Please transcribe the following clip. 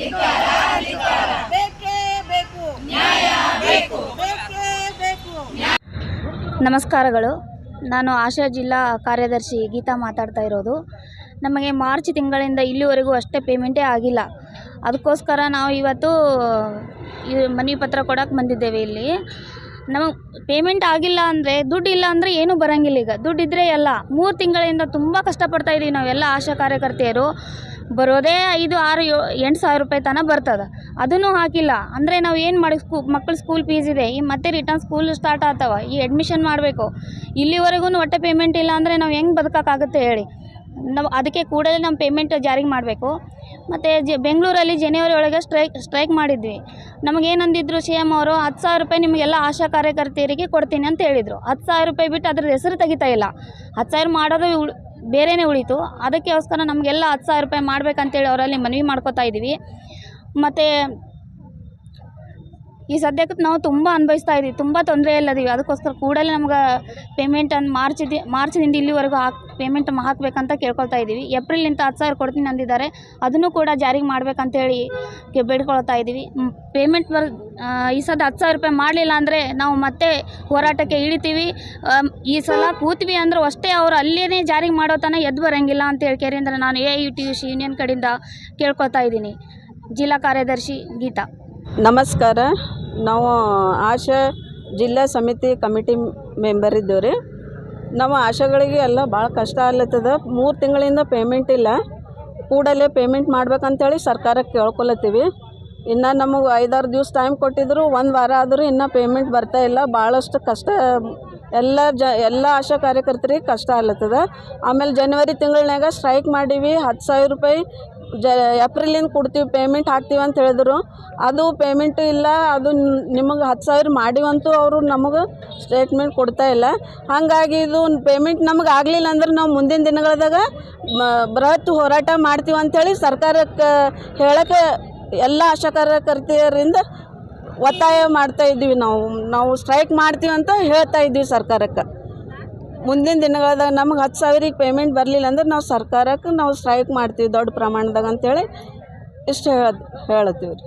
ಬೇಕೇ ಬೇಕು ನ್ಯಾಯ ಬೇಕು ಬೇಕೇ ಬೇಕು. ನಮಸ್ಕಾರಗಳು. ನಾನು ಆಶಾ ಜಿಲ್ಲಾ ಕಾರ್ಯದರ್ಶಿ ಗೀತಾ ಮಾತಾಡ್ತಾ ಇರೋದು. ನಮಗೆ ಮಾರ್ಚ್ ತಿಂಗಳಿಂದ ಇಲ್ಲಿವರೆಗೂ ಅಷ್ಟೇ ಪೇಮೆಂಟೇ ಆಗಿಲ್ಲ. ಅದಕ್ಕೋಸ್ಕರ ನಾವು ಇವತ್ತು ಮನವಿ ಪತ್ರ ಕೊಡೋಕೆ ಬಂದಿದ್ದೇವೆ. ಇಲ್ಲಿ ನಮಗೆ ಪೇಮೆಂಟ್ ಆಗಿಲ್ಲ ಅಂದರೆ ದುಡ್ಡು ಇಲ್ಲ ಅಂದರೆ ಏನೂ ಬರೋಂಗಿಲ್ಲ. ಈಗ ದುಡ್ಡಿದ್ದರೆ ಎಲ್ಲ 3 ತಿಂಗಳಿಂದ ತುಂಬ ಕಷ್ಟಪಡ್ತಾ ಇದ್ದೀವಿ ನಾವೆಲ್ಲ ಆಶಾ ಕಾರ್ಯಕರ್ತೆಯರು. ಬರೋದೇ 5, 6, 8 ಸಾವಿರ ರೂಪಾಯಿ ತನಕ ಬರ್ತದೆ. ಅದನ್ನು ಹಾಕಿಲ್ಲ ಅಂದರೆ ನಾವು ಏನು ಮಾಡಿ ಮಕ್ಕಳು ಸ್ಕೂಲ್ ಫೀಸ್ ಇದೆ, ಈ ಮತ್ತೆ ರಿಟರ್ನ್ ಸ್ಕೂಲ್ ಸ್ಟಾರ್ಟ್ ಆಗ್ತಾವೆ, ಈ ಅಡ್ಮಿಷನ್ ಮಾಡಬೇಕು. ಇಲ್ಲಿವರೆಗೂ ಒಟ್ಟೆ ಪೇಮೆಂಟ್ ಇಲ್ಲ ಅಂದರೆ ನಾವು ಹೆಂಗೆ ಬದುಕೋಕ್ಕಾಗುತ್ತೆ ಹೇಳಿ. ನಾವು ಅದಕ್ಕೆ ಕೂಡಲೇ ನಮ್ಮ ಪೇಮೆಂಟ್ ಜಾರಿಗೆ ಮಾಡಬೇಕು. ಮತ್ತು ಬೆಂಗಳೂರಲ್ಲಿ ಜನವರಿ ಒಳಗೆ ಸ್ಟ್ರೈಕ್ ಮಾಡಿದ್ವಿ. ನಮಗೇನಂದಿದ್ರು ಸಿ ಎಮ್ ಅವರು 10,000 ರೂಪಾಯಿ ನಿಮಗೆಲ್ಲ ಆಶಾ ಕಾರ್ಯಕರ್ತೆಯರಿಗೆ ಕೊಡ್ತೀನಿ ಅಂತ ಹೇಳಿದರು. 10,000 ರೂಪಾಯಿ ಬಿಟ್ಟು ಅದ್ರ ಹೆಸರು ತೆಗಿತಾ ಇಲ್ಲ. 10,000 ಮಾಡೋದು ಬೇರೆಯೇ ಉಳಿತು. ಅದಕ್ಕೋಸ್ಕರ ನಮಗೆಲ್ಲ 10,000 ರೂಪಾಯಿ ಮಾಡ್ಬೇಕಂತೇಳಿ ಅವರಲ್ಲಿ ಮನವಿ ಮಾಡ್ಕೋತಾ ಇದ್ದೀವಿ. ಮತ್ತು ಈ ಸದ್ಯಕ್ಕೆ ನಾವು ತುಂಬ ಅನುಭವಿಸ್ತಾ ಇದ್ದೀವಿ, ತುಂಬ ತೊಂದರೆಯಲ್ಲಿದ್ದೀವಿ. ಅದಕ್ಕೋಸ್ಕರ ಕೂಡಲೇ ನಮ್ಗೆ ಪೇಮೆಂಟನ್ನು ಮಾರ್ಚ್ನಿಂದ ಇಲ್ಲಿವರೆಗೂ ಪೇಮೆಂಟ್ ಹಾಕಬೇಕಂತ ಕೇಳ್ಕೊಳ್ತಾ ಇದ್ದೀವಿ. ಏಪ್ರಿಲಿಂದ 10,000 ಕೊಡ್ತೀನಿ ಅಂದಿದ್ದಾರೆ, ಅದನ್ನು ಕೂಡ ಜಾರಿಗೆ ಮಾಡಬೇಕಂತೇಳಿ ಬೇಡ್ಕೊಳ್ತಾ ಇದ್ದೀವಿ. ಪೇಮೆಂಟ್ ಈ ಸದ 10,000 ರೂಪಾಯಿ ಮಾಡಲಿಲ್ಲ ಅಂದರೆ ನಾವು ಮತ್ತೆ ಹೋರಾಟಕ್ಕೆ ಇಳಿತೀವಿ. ಈ ಸಲ ಕೂತ್ವಿ ಅಂದ್ರೆ ಅಷ್ಟೇ ಅವರು ಅಲ್ಲೇ ಜಾರಿಗೆ ಮಾಡೋ ತನಕ ಎದ್ದು ಬರೋಂಗಿಲ್ಲ ಅಂತ ಹೇಳ್ಕೇರಿಂದ ನಾನು AIUTUC ಯೂನಿಯನ್ ಕಡೆಯಿಂದ ಕೇಳ್ಕೊಳ್ತಾ ಇದ್ದೀನಿ. ಜಿಲ್ಲಾ ಕಾರ್ಯದರ್ಶಿ ಗೀತಾ. ನಮಸ್ಕಾರ. ನಾವು ಆಶಾ ಜಿಲ್ಲಾ ಸಮಿತಿ ಕಮಿಟಿ ಮೆಂಬರ್ ಇದ್ದೇವೆ ರೀ. ನಾವು ಆಶಾಗಳಿಗೆ ಎಲ್ಲ ಭಾಳ ಕಷ್ಟ ಆಗ್ಲತ್ತದ. 3 ತಿಂಗಳಿಂದ ಪೇಮೆಂಟ್ ಇಲ್ಲ. ಕೂಡಲೇ ಪೇಮೆಂಟ್ ಮಾಡ್ಬೇಕಂತೇಳಿ ಸರ್ಕಾರಕ್ಕೆ ಕೇಳ್ಕೊಳತ್ತೀವಿ. ಇನ್ನು ನಮಗೆ 5-6 ದಿವಸ ಟೈಮ್ ಕೊಟ್ಟಿದ್ರು, 1 ವಾರ ಆದರೂ ಇನ್ನೂ ಪೇಮೆಂಟ್ ಬರ್ತಾ ಇಲ್ಲ. ಭಾಳಷ್ಟು ಕಷ್ಟ ಎಲ್ಲ ಆಶಾ ಕಾರ್ಯಕರ್ತರಿಗೆ ಕಷ್ಟ ಆಗ್ಲತ್ತದ. ಆಮೇಲೆ ಜನವರಿ ತಿಂಗಳನ್ಯಾಗ ಸ್ಟ್ರೈಕ್ ಮಾಡೀವಿ. 10,000 ರೂಪಾಯಿ ಏಪ್ರಿಲಿಂದ ಕೊಡ್ತೀವಿ, ಪೇಮೆಂಟ್ ಹಾಕ್ತೀವಿ ಅಂತ ಹೇಳಿದ್ರು. ಅದು ಪೇಮೆಂಟು ಇಲ್ಲ. ಅದು ನಿಮಗೆ 10,000 ಮಾಡಿವಂತೂ ಅವರು ನಮಗೆ ಸ್ಟೇಟ್ಮೆಂಟ್ ಕೊಡ್ತಾ ಇಲ್ಲ. ಹಾಗಾಗಿ ಇದು ಪೇಮೆಂಟ್ ನಮಗೆ ಆಗಲಿಲ್ಲ ಅಂದ್ರೆ ನಾವು ಮುಂದಿನ ದಿನಗಳದಾಗ ಬೃಹತ್ ಹೋರಾಟ ಮಾಡ್ತೀವಿ ಅಂಥೇಳಿ ಸರ್ಕಾರಕ್ಕೆ ಹೇಳೋಕ್ಕೆ ಎಲ್ಲ ಆಶಾ ಕಾರ್ಯಕರ್ತೆಯರಿಂದ ಒತ್ತಾಯ ಮಾಡ್ತಾ ಇದ್ದೀವಿ. ನಾವು ಸ್ಟ್ರೈಕ್ ಮಾಡ್ತೀವಿ ಅಂತ ಹೇಳ್ತಾ ಇದ್ದೀವಿ ಸರ್ಕಾರಕ್ಕೆ. ಮುಂದಿನ ದಿನಗಳದಾಗ ನಮಗೆ 10,000 ಪೇಮೆಂಟ್ ಬರಲಿಲ್ಲ ಅಂದ್ರೆ ನಾವು ಸರ್ಕಾರಕ್ಕೆ ನಾವು ಸ್ಟ್ರೈಕ್ ಮಾಡ್ತೀವಿ ದೊಡ್ಡ ಪ್ರಮಾಣದಾಗ ಅಂತೇಳಿ ಇಷ್ಟು ಹೇಳತ್ತೀವಿ ರೀ.